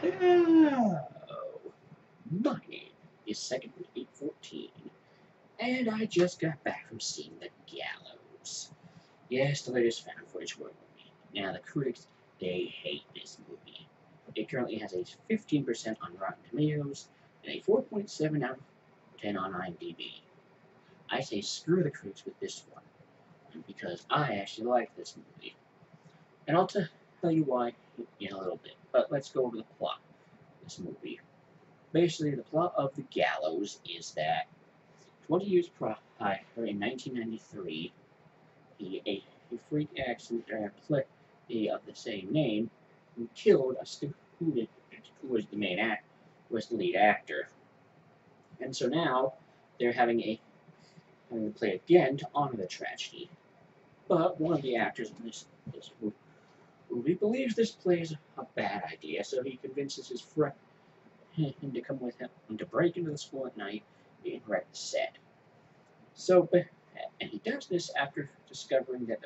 Hello, my name is Second 814, and I just got back from seeing The Gallows. Yes, the latest found footage horror movie. Now, the critics, they hate this movie. It currently has a 15% on Rotten Tomatoes and a 4.7 out of 10 on IMDb. I say screw the critics with this one, because I actually like this movie. And I'll tell you why in a little bit, but let's go over the plot of this movie. Basically, the plot of The Gallows is that 20 years prior, in 1993, a freak accident play of the same name who killed a student who was the main act was the lead actor, and so now they're having to play again to honor the tragedy. But one of the actors in this movie believes this play is a bad idea, so he convinces his friend him to come with him and to break into the school at night and wreck the set. So, and he does this after discovering that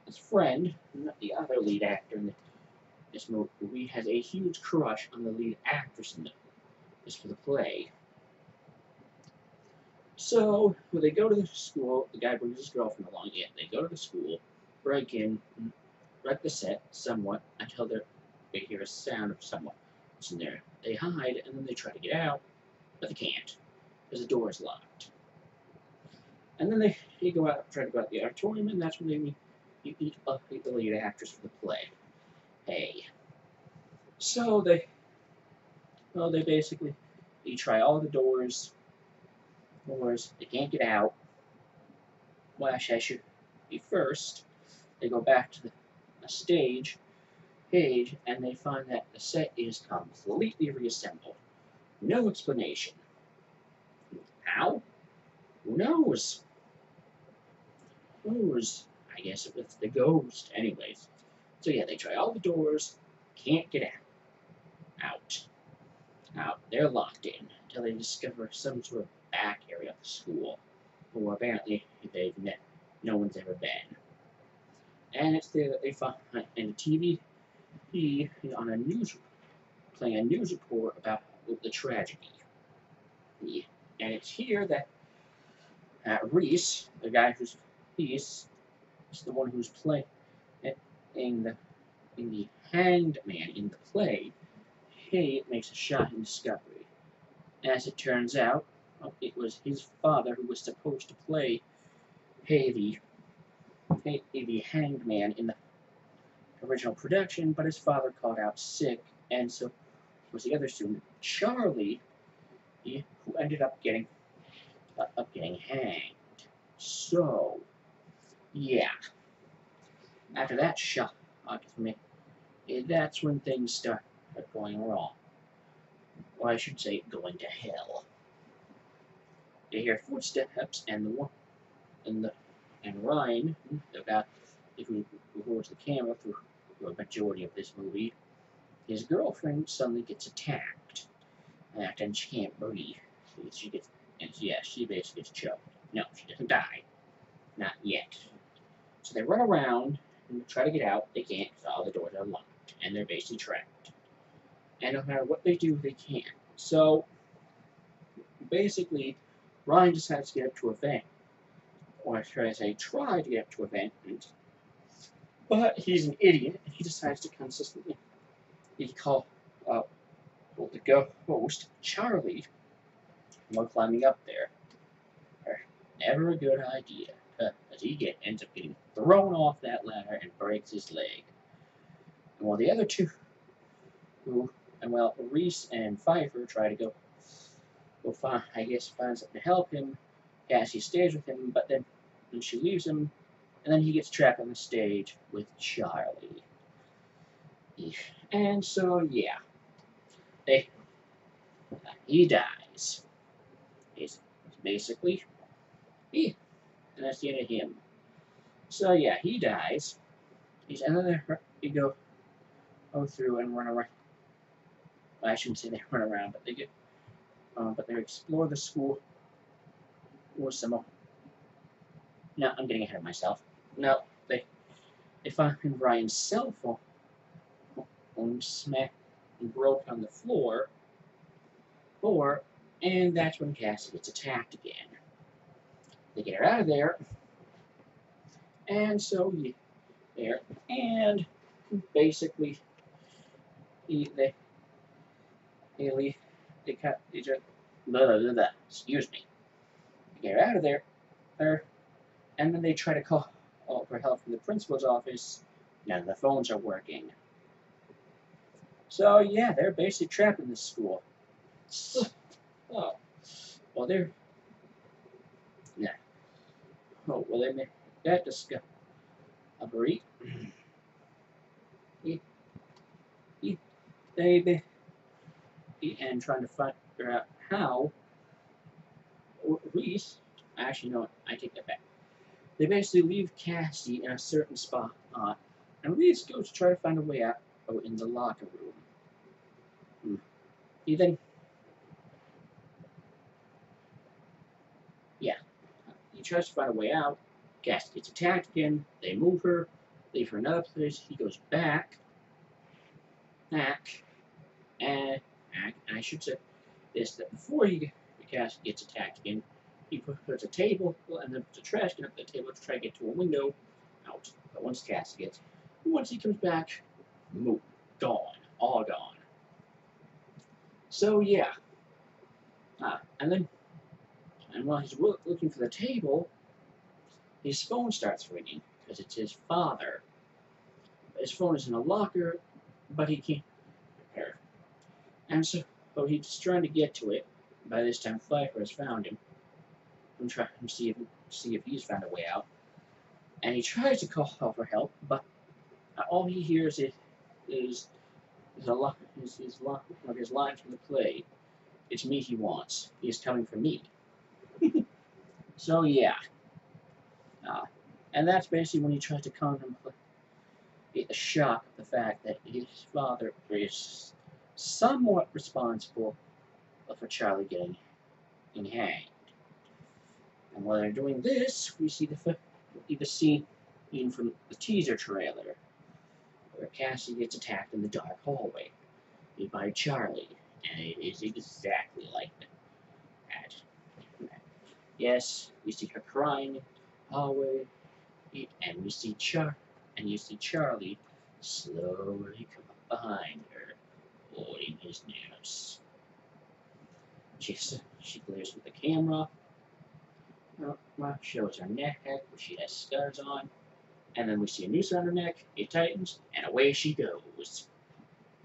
his friend, the other lead actor in this movie, has a huge crush on the lead actress in this for the play. So, when they go to the school, the guy brings his girlfriend along. Yeah, they go to the school, break in, wreck the set somewhat until they hear a sound of someone in there. They hide, and then they try to get out, but they can't, because the door is locked. And then they try to go out the auditorium, and that's when they meet the lead actress for the play. Hey. So they basically try all the doors, they can't get out. Well, actually, I should be first. They go back to the stage page, and they find that the set is completely reassembled. No explanation. How? Who knows? I guess it was the ghost. Anyways. So yeah, they try all the doors, can't get out. They're locked in until they discover some sort of back area of the school, where apparently no one's ever been. And it's there that they find in a TV on a playing a news report about the tragedy. And it's here that Reese, the guy who's is the one who's playing the hanged man in the play. He makes a shocking discovery. As it turns out, it was his father who was supposed to play the hanged man in the original production, but his father called out sick, and so was the other student, Charlie, who ended up getting hanged. So, yeah. After that shock for me, that's when things start going wrong. Or I should say, going to hell. They hear footsteps, and Ryan, the guy who holds the camera through a majority of this movie, his girlfriend suddenly gets attacked, and she can't breathe. She basically gets choked. No, she doesn't die, not yet. So they run around and try to get out. They can't because all the doors are locked, and they're basically trapped. And no matter what they do, they can't. So basically, Ryan decides to get up to a vent, or should I say, try to get up to a vent, but he's an idiot, and he decides to consistently call the ghost Charlie while climbing up there. Never a good idea, as he ends up getting thrown off that ladder and breaks his leg. And while the other two, Reese and Pfeiffer try to go find something to help him. Cassie stays with him, but then she leaves him, and then he gets trapped on the stage with Charlie. And so, yeah, he dies. He's basically, and that's the end of him. So yeah, he dies. And then they go through and run around. Well, I shouldn't say they run around, but they explore the school or some more. No, I'm getting ahead of myself. No, they find Ryan's cell phone and broke on the floor, and that's when Cassie gets attacked again. They get her out of there, and so there, and basically they leave, they cut, they just, excuse me, they get her out of there, and then they try to call for help from the principal's office. None of the phones are working. So yeah, they're basically trapped in this school. Oh, well they're yeah. Oh well they made that discovery. They and trying to figure out how Reese. Actually, no, I take that back. They basically leave Cassie in a certain spot, and Reese goes to try to find a way out in the locker room. He then, yeah, he tries to find a way out. Cassie gets attacked again. They move her, leave her another place. He goes back, and I should say this, that before Cassie gets attacked again, he puts a table and then puts a trash can up the table to try to get to a window out. But once Cassie once he comes back, gone, all gone. So yeah, and while he's looking for the table, his phone starts ringing because it's his father. His phone is in a locker, but he can't repair. And so he's trying to get to it. By this time, Pfeiffer has found him. I'm trying to see if he's found a way out. And he tries to call for help, but all he hears is a lot of his lines from the play. It's me he wants. He is coming for me. So yeah, and that's basically when he tries to contemplate the shock of the fact that his father is somewhat responsible for Charlie getting hanged. And while they're doing this, we see the scene from the teaser trailer, where Cassie gets attacked in the dark hallway by Charlie, and it is exactly like that. Yes, we see her crying in the hallway, and you see Charlie slowly come up behind her, holding his nose. She glares with the camera, shows her neck, where she has scars on, and then we see a noose around her neck, it tightens, and away she goes.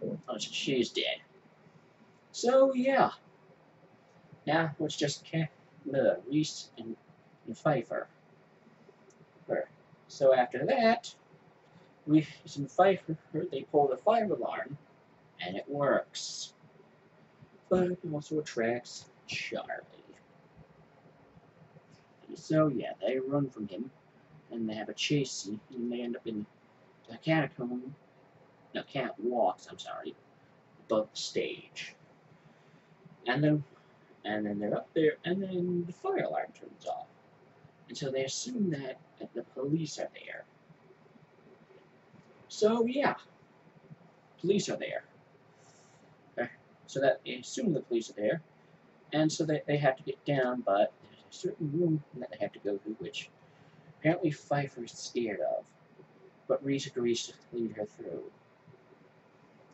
Oh, she's dead. So yeah, now it's just Reese and Pfeiffer. So after that, Reese and Pfeiffer, they pull the fire alarm, and it works. But it also attracts Charlie. So yeah, they run from him, and they have a chase scene, and they end up in the catacomb. No, catwalks, I'm sorry, above the stage. And then they're up there, and then the fire alarm turns off. And so they assume that the police are there. So yeah, police are there. So that they assume the police are there, and so they have to get down, but there's a certain room that they have to go through, which apparently Pfeiffer is scared of, but Reese agrees to lead her through.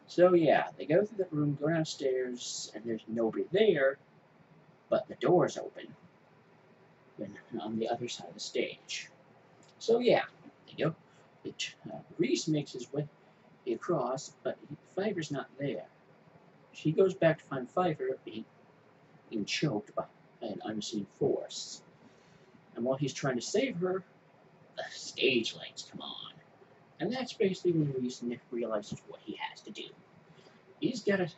So yeah, they go through the room, go downstairs, and there's nobody there, but the door's open on the other side of the stage. So yeah, they go. Reese makes his way across, but Pfeiffer's not there. She goes back to find Pfeiffer being choked by an unseen force. And while he's trying to save her, the stage lights come on. And that's basically when Reese realizes what he has to do. He's got to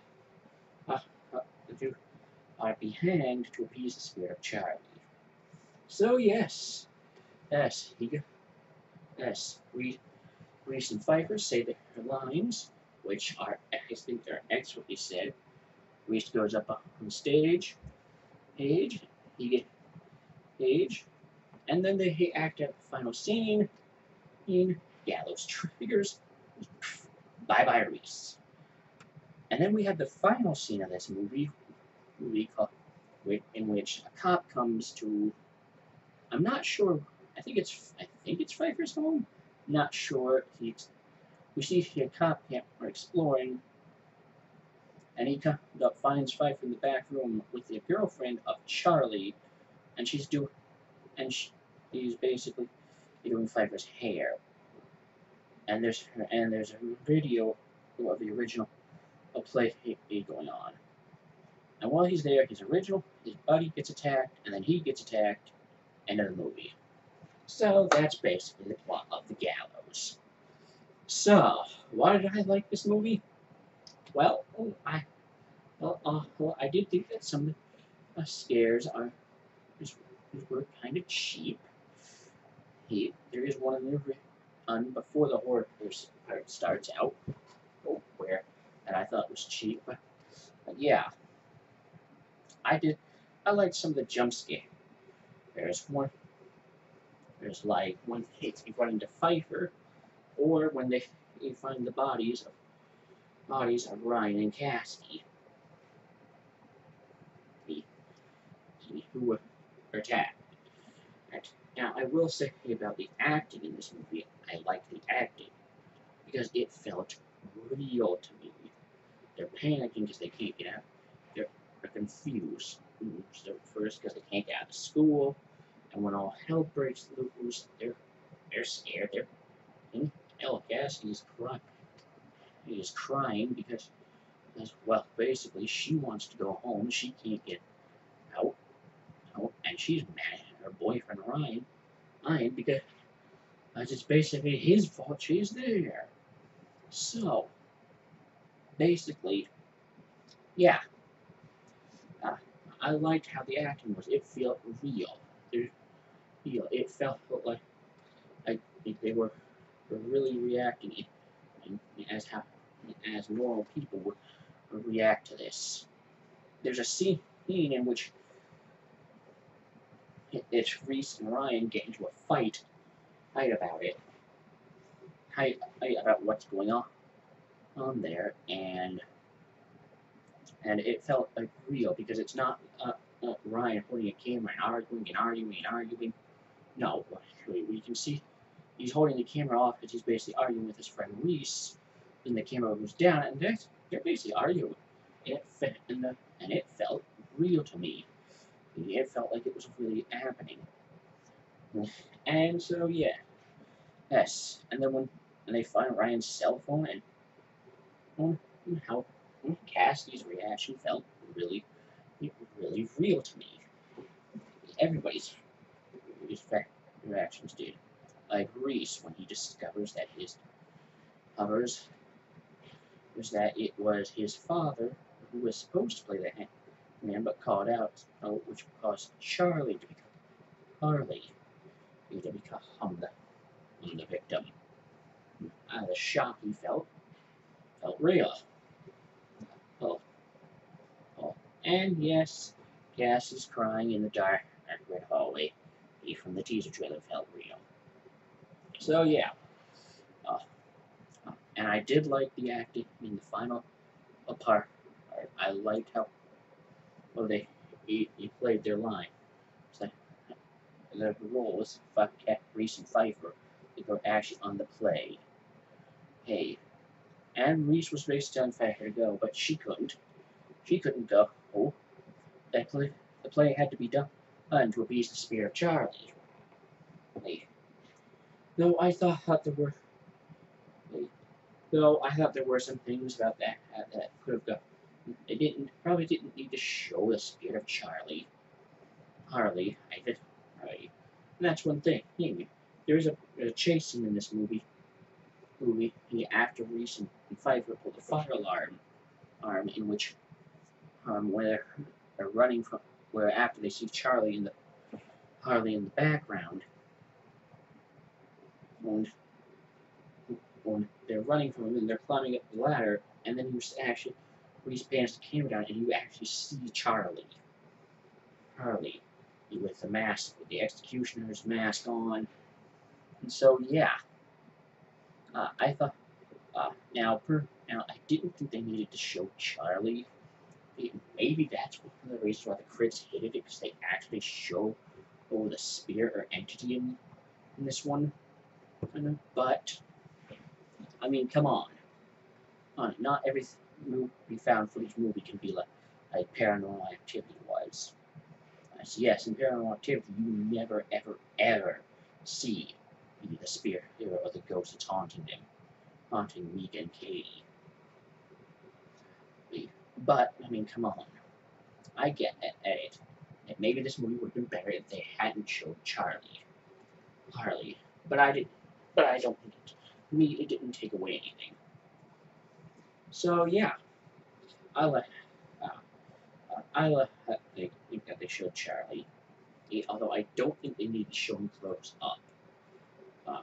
be hanged to appease the spirit of Charlie. So yes, Reese and Pfeiffer say their lines, which are, I think, they're expertly said. Reese goes up on the stage, and then they act out the final scene. Gallows triggers. Bye bye, Reese. And then we have the final scene of this movie in which a cop comes to, I'm not sure, I think it's Pfeiffer's home. Not sure. We see a cop exploring, and he finds Pfeiffer in the back room with the girlfriend of Charlie, and he's basically doing Pfeiffer's hair. And there's a video of the original play going on. And while he's there, his buddy gets attacked, and then he gets attacked. End of the movie. So that's basically the plot of The Gallows. So, why did I like this movie? Well, I did think that some of the scares were kind of cheap. There is one in there before the horror part starts out, that I thought was cheap. But yeah, I liked some of the jump scare. There's like when they run into Pfeiffer, or when they find the bodies of Ryan and Cassie, who were attacked. Now, I will say about the acting in this movie, I liked the acting because it felt real to me. They're panicking because they can't get out. They're confused first because they can't get out of school, and when all hell breaks loose, they're scared. Cassie's crying. He is crying because, well, basically she wants to go home. She can't get out, and she's mad at her boyfriend Ryan because it's basically his fault she's there. So, basically, yeah, I liked how the acting was. It felt real. It felt like they were really reacting as normal people would react to this. There's a scene in which it's Reese and Ryan get into a fight about it, fight about what's going on there, and it felt like real because it's not Ryan holding a camera and arguing. No, we can see he's holding the camera off because he's basically arguing with his friend Reese. Then the camera goes down, and they're basically arguing. And it felt real to me. It felt like it was really happening. And so yeah, yes. And then when they find Ryan's cell phone, and how Cassie's reaction felt really real to me. Everybody's reactions did. Like Reese when he discovers that it was his father who was supposed to play the man, but called out, which caused Charlie to become the victim. The shock he felt real. Oh, and yes, Cass is crying in the dark red hallway. From the teaser trailer felt real. So yeah, and I did like the acting in the final part. I liked how he played their line. It's like the role was Reese and Pfeiffer. They were actually on the play. Hey, and Reese was basically telling Pfeiffer to go, but she couldn't. She couldn't go. The play had to be done to appease the spirit of Charlie. Though I thought there were some things about that could have gone. They probably didn't need to show the spirit of Charlie. Harley, right. And that's one thing. There's a chase scene in this movie. After Reese and Pfeiffer pull the fire alarm, in which where they're running from, where after they see Harley in the background, and when they're running from him and they're climbing up the ladder, and then Reese pans the camera down and you actually see Harley with the mask, with the executioner's mask on. And so yeah, I thought now Now, I didn't think they needed to show Charlie. Maybe that's one of the reasons why the critics hated it, because they actually show the spirit or entity in this one. But, I mean, come on. Not every found footage movie can be like Paranormal Activity was. So yes, in Paranormal Activity, you never, ever, ever see the spirit or the ghost that's haunting Mika and Katie. But, I mean, come on. I get it. Maybe this movie would have been better if they hadn't showed Harley. But I didn't. But I don't think it didn't take away anything. So yeah, I like. I like that they think that they showed Charlie. Although I don't think they need to show him close up. Uh,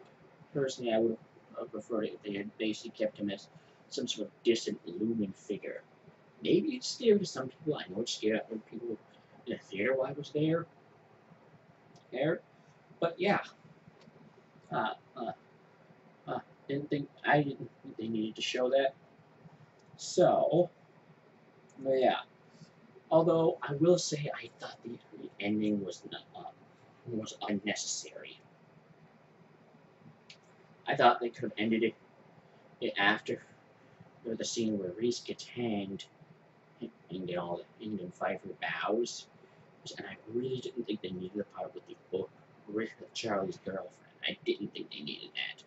Personally, I would have preferred it if they had basically kept him as some sort of distant, looming figure. Maybe it's scary to some people. I know it's scary when people in the theater while I was there. But yeah, uh, uh, I didn't think they needed to show that. So, yeah. Although I will say I thought the ending was unnecessary. I thought they could have ended it after the scene where Reese gets hanged and get all the England Pfeiffer bows. And I really didn't think they needed the part with the book with Charlie's girlfriend. I didn't think they needed that.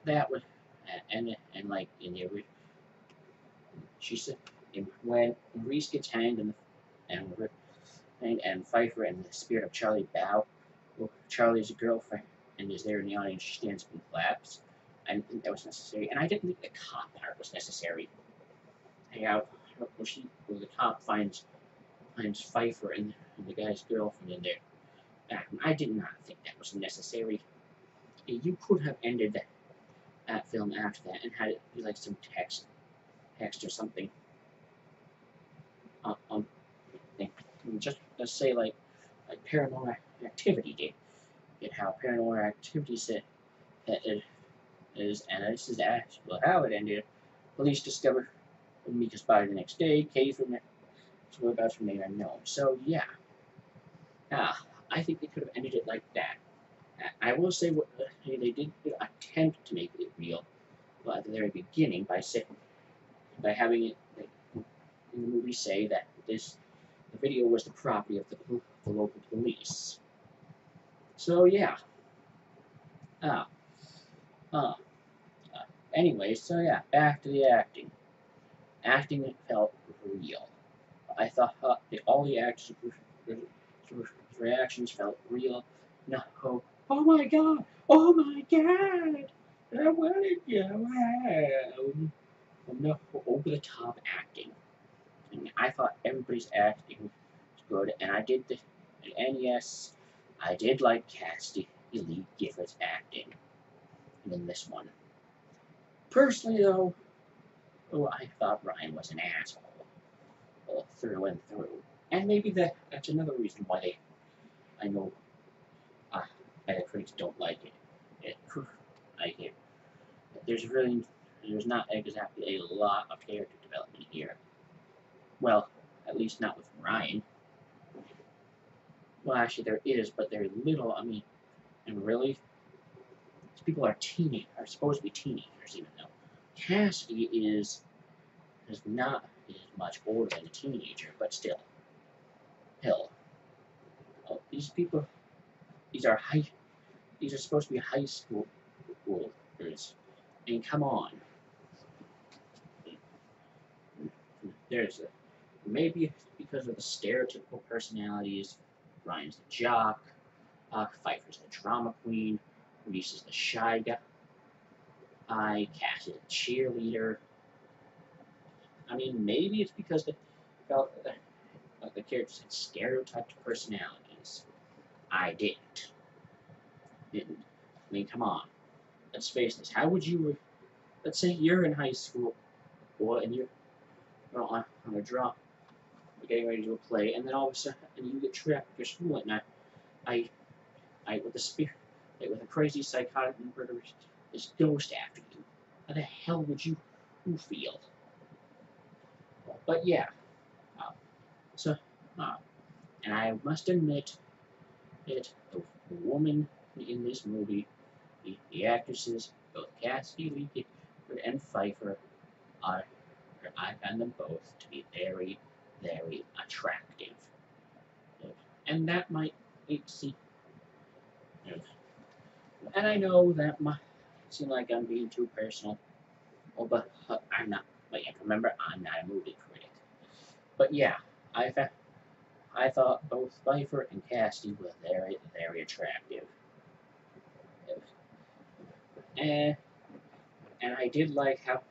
That was and like in the original, she said when Reese gets hanged and Pfeiffer and the spirit of Charlie bow, well, Charlie's girlfriend and is there in the audience. She stands up and claps. I didn't think that was necessary, and I didn't think the cop part was necessary. The cop finds Pfeiffer and the guy's girlfriend in there. I did not think that was necessary. You could have ended that film after that and had it be like some text or something. Just say like Paranormal Activity did. How Paranormal Activity said that it is, and this is actually how it ended. Police discovered Mika's body the next day. Katie's whereabouts remain unknown. So yeah, I think they could have ended it like that. I will say they did attempt to make it real at the very beginning by having it in the movie say that the video was the property of the local police. So yeah. Uh, uh, Anyway, so yeah, back to the acting. Acting felt real. I thought all the actors' reactions felt real. No, oh my god, oh my god, what did you have? No, over the top acting. And I thought everybody's acting was good, and yes, I did like Cassidy Lee Gifford's acting in this one. Personally, though, I thought Ryan was an asshole. Through and through. And maybe that's another reason why I know the critics don't like it. There's not exactly a lot of character development here. Well, at least not with Ryan. Well, actually there is, but very little. I mean, and really, these people are supposed to be teenagers, even though Cassidy is not much older than a teenager, but still. Hell, these people, these are supposed to be high schoolers. I mean, come on. Maybe because of the stereotypical personalities. Ryan's the jock, Pfeiffer's the drama queen, Reese is the shy guy, Cass is the cheerleader. I mean, maybe it's because they felt the characters had stereotyped personalities. I didn't. I mean, come on. Let's face this. How would you? Let's say you're in high school, and you're on a drama, getting ready to do a play, and then all of a sudden you get trapped at your school at night. With the with a crazy psychotic murderer, this ghost after you. How the hell would you feel? But yeah, uh, so, uh, and I must admit that the woman in this movie, the actresses, both Cassidy Lee and Pfeiffer, are, I find them both to be very, very attractive. And that might seem, and I know that might seem like I'm being too personal, but I'm not. But yeah, remember, I'm not a movie critic. But yeah, I thought both Pfeiffer and Cassidy were very, very attractive. And, and I did like how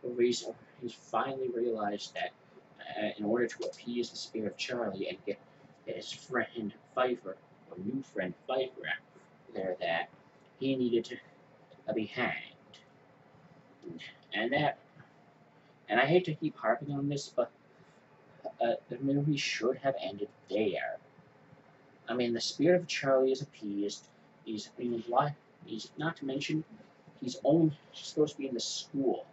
Reese he's finally realized that in order to appease the spirit of Charlie and get his friend Pfeiffer, or new friend Pfeiffer, there, that he needed to be hanged. And that, and I hate to keep harping on this, but the movie should have ended there. I mean, the spirit of Charlie is appeased. He's not to mention, he's only supposed to be in the school.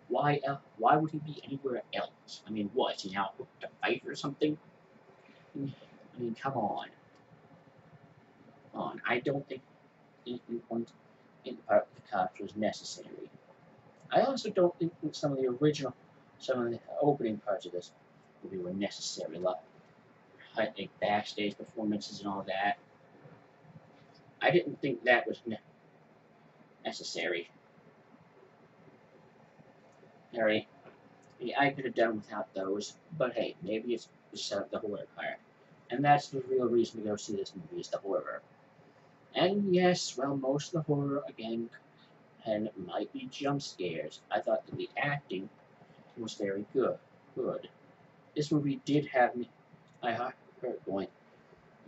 Why would he be anywhere else? I mean, what, is he now hooked to fight or something? I mean, come on. I don't think in the part of the cops was necessary. I also don't think some of the opening parts of this movie were necessary, like backstage performances and all that. I didn't think that was necessary. Harry, I could have done without those, but hey, maybe it's to set up the horror part. And that's the real reason to go see this movie, is the horror. And yes, well, most of the horror, again, and might be jump scares. I thought that the acting was very good. This movie did have me, I heard going,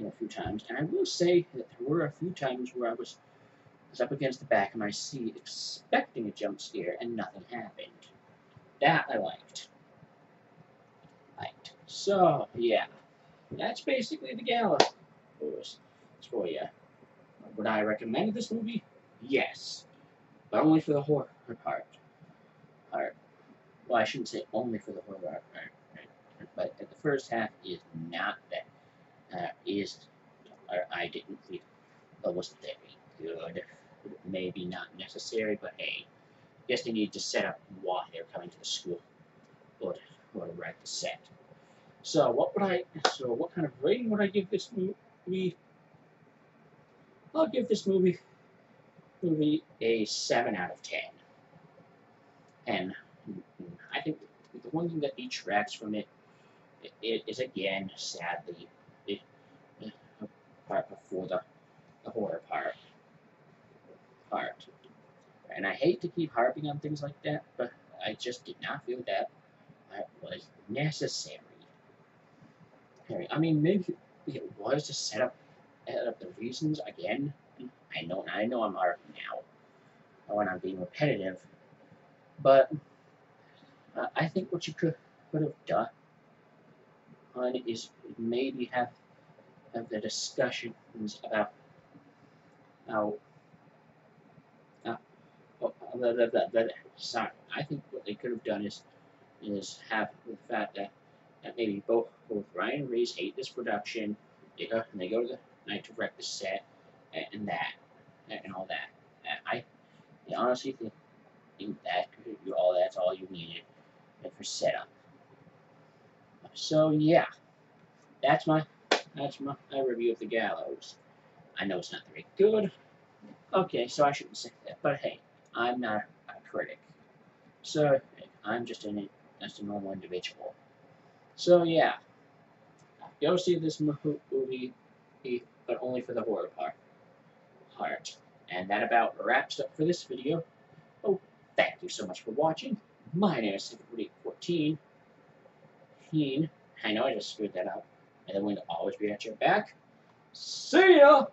a few times, and I will say that there were a few times where I was up against the back of my seat expecting a jump scare, and nothing happened. That I liked. So, yeah, that's basically the Gallows for you. Would I recommend this movie? Yes, but only for the horror part. Well, I shouldn't say only for the horror part, but the first half is not that. I didn't think it was very good. Maybe not necessary, but hey, guess they need to set up why they're coming to the school, or to write the set. So what kind of rating would I give this movie? I'll give this movie a 7 out of 10. And I think the one thing that detracts from it is, again, sadly, the part before the horror part. And I hate to keep harping on things like that, but I just did not feel that was necessary. I mean, maybe it was to set up the reasons again. I know I'm harping now when I'm being repetitive, but I think what you could have done is maybe have the discussions about how sorry. I think what they could have done is have the fact that maybe both Ryan and Reese hate this production. They go to the night to wreck the set and all that. I honestly think that that's all you needed for setup. So yeah, that's my review of the Gallows. I know it's not very good. Okay, so I shouldn't say that, but hey, I'm not a critic, so I'm just a normal individual. So yeah, go see this movie, but only for the horror part. And that about wraps up for this video. Oh, thank you so much for watching. My name is 14. I know I just screwed that up. And then we'll always be at your back. See ya!